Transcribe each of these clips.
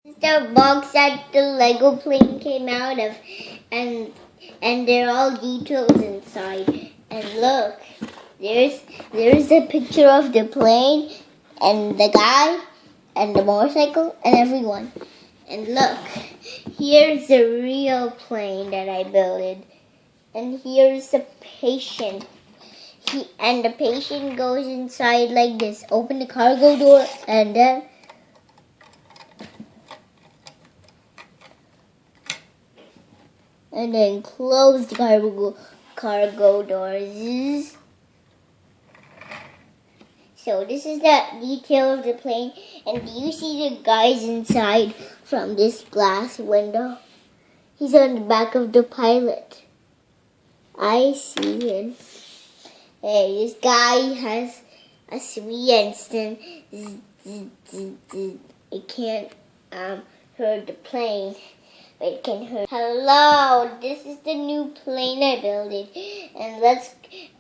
The box that the Lego plane came out of, and they're all details inside. And look, there's a picture of the plane and the guy and the motorcycle and everyone. And look, here's the real plane that I built. And here's the patient. And the patient goes inside like this. Open the cargo door and then close the cargo doors. So this is the detail of the plane. And do you see the guys inside from this glass window? He's on the back of the pilot. I see him. Hey, this guy has a sweet instant. It can't hurt the plane. But it can hurt. Hello, this is the new plane I built.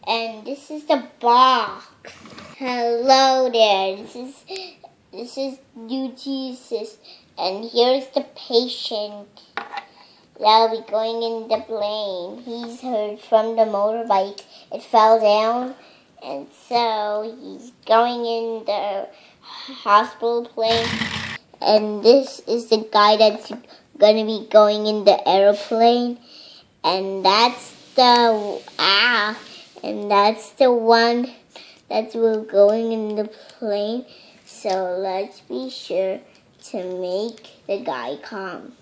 And this is the box. Hello there. This is new Jesus. And here's the patient that'll be going in the plane. He's hurt from the motorbike. It fell down, and so he's going in the hospital plane. And this is the guy that's gonna be going in the aeroplane, and that's the one that's going in the plane. So let's be sure to make the guy calm,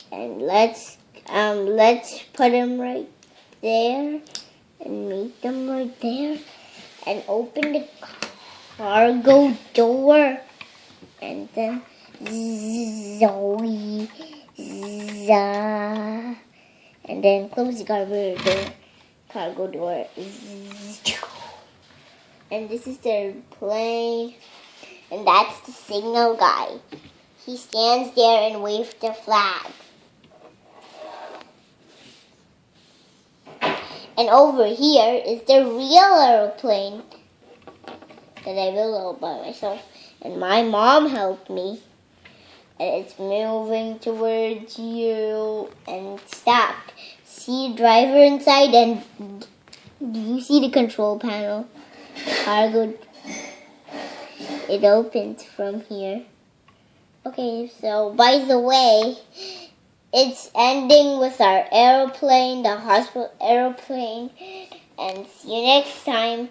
and let's put him right there, and make them right there, and open the cargo door, and then Zoe, and then close the cargo door. And this is the plane, and that's the signal guy. He stands there and waves the flag. And over here is the real aeroplane that I built all by myself. And my mom helped me. And it's moving towards you and stopped. See the driver inside, and do you see the control panel? The cargo, it opens from here. Okay, so by the way, it's ending with our aeroplane, the hospital aeroplane. And see you next time.